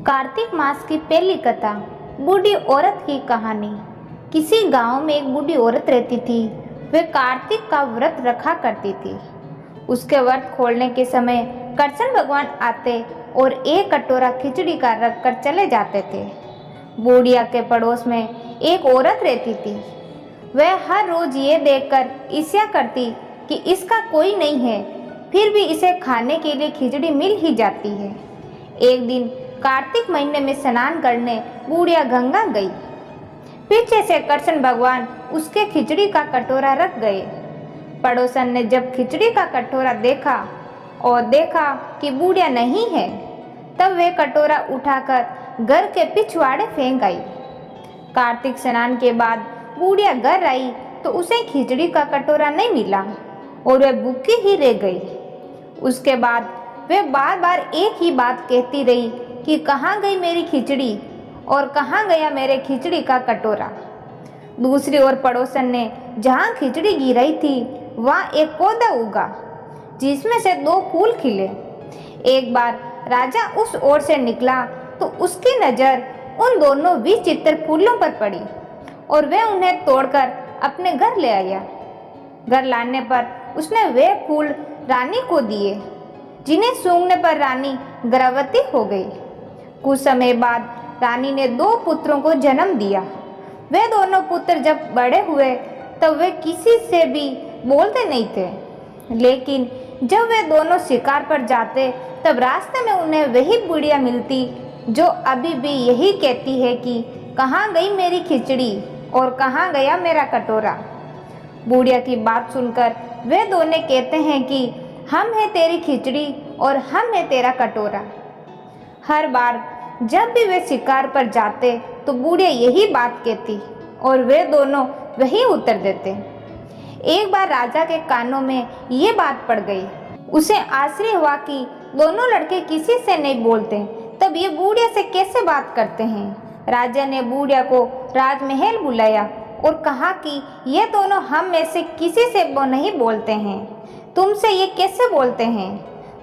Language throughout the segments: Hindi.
कार्तिक मास की पहली कथा, बूढ़ी औरत की कहानी। किसी गांव में एक बूढ़ी औरत रहती थी। वह कार्तिक का व्रत रखा करती थी। उसके व्रत खोलने के समय कृष्ण भगवान आते और एक कटोरा खिचड़ी का रख कर चले जाते थे। बूढ़िया के पड़ोस में एक औरत रहती थी। वह हर रोज ये देखकर ईर्ष्या करती कि इसका कोई नहीं है, फिर भी इसे खाने के लिए खिचड़ी मिल ही जाती है। एक दिन कार्तिक महीने में स्नान करने बूढ़िया गंगा गई। पीछे से कृष्ण भगवान उसके खिचड़ी का कटोरा रख गए। पड़ोसन ने जब खिचड़ी का कटोरा देखा और देखा कि बूढ़िया नहीं है, तब वे कटोरा उठाकर घर के पिछवाड़े फेंक आई। कार्तिक स्नान के बाद बूढ़िया घर आई तो उसे खिचड़ी का कटोरा नहीं मिला और वह भूखी ही रह गई। उसके बाद वे बार बार एक ही बात कहती रही कि कहाँ गई मेरी खिचड़ी और कहाँ गया मेरे खिचड़ी का कटोरा। दूसरी ओर पड़ोसन ने जहाँ खिचड़ी गिराई थी वहाँ एक पौधा उगा जिसमें से 2 फूल खिले। एक बार राजा उस ओर से निकला तो उसकी नज़र उन दोनों विचित्र फूलों पर पड़ी और वह उन्हें तोड़कर अपने घर ले आया। घर लाने पर उसने वे फूल रानी को दिए, जिन्हें सूंघने पर रानी गर्भवती हो गई। कुछ समय बाद रानी ने 2 पुत्रों को जन्म दिया। वे दोनों पुत्र जब बड़े हुए तब वे किसी से भी बोलते नहीं थे, लेकिन जब वे दोनों शिकार पर जाते तब रास्ते में उन्हें वही बुढ़िया मिलती जो अभी भी यही कहती है कि कहाँ गई मेरी खिचड़ी और कहाँ गया मेरा कटोरा। बुढ़िया की बात सुनकर वे दोनों कहते हैं कि हम हैं तेरी खिचड़ी और हम हैं तेरा कटोरा। हर बार जब भी वे शिकार पर जाते तो बूढ़िया यही बात कहती और वे दोनों वही उत्तर देते। एक बार राजा के कानों में ये बात पड़ गई। उसे आश्चर्य हुआ कि दोनों लड़के किसी से नहीं बोलते, तब ये बूढ़िया से कैसे बात करते हैं। राजा ने बूढ़िया को राजमहल बुलाया और कहा कि ये दोनों हम में से किसी से नहीं बोलते हैं, तुमसे ये कैसे बोलते हैं।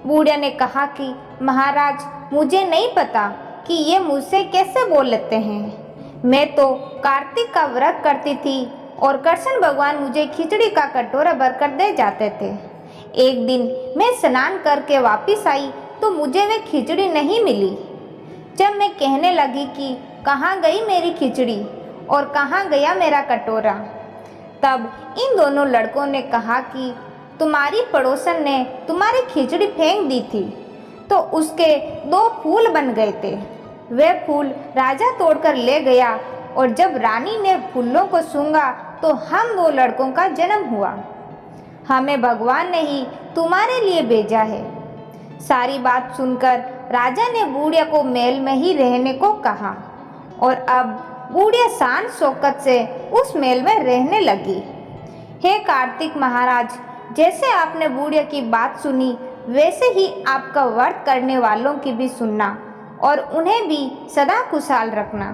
बूढ़िया ने कहा कि महाराज, मुझे नहीं पता कि ये मुझसे कैसे बोल लेते हैं। मैं तो कार्तिक का व्रत करती थी और कृष्ण भगवान मुझे खिचड़ी का कटोरा भरकर दे जाते थे। एक दिन मैं स्नान करके वापस आई तो मुझे वे खिचड़ी नहीं मिली। जब मैं कहने लगी कि कहाँ गई मेरी खिचड़ी और कहाँ गया मेरा कटोरा, तब इन दोनों लड़कों ने कहा कि तुम्हारी पड़ोसन ने तुम्हारी खिचड़ी फेंक दी थी तो उसके 2 फूल बन गए थे। वे फूल राजा तोड़कर ले गया और जब रानी ने फूलों को सूंघा तो हम 2 लड़कों का जन्म हुआ। हमें भगवान ने ही तुम्हारे लिए भेजा है। सारी बात सुनकर राजा ने बूढ़िया को महल में ही रहने को कहा और अब बूढ़िया शान शौकत से उस महल में रहने लगी। हे कार्तिक महाराज, जैसे आपने बूढ़िया की बात सुनी वैसे ही आपका व्रत करने वालों की भी सुनना और उन्हें भी सदा खुशहाल रखना।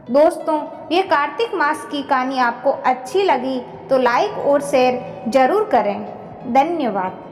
दोस्तों, ये कार्तिक मास की कहानी आपको अच्छी लगी तो लाइक और शेयर जरूर करें। धन्यवाद।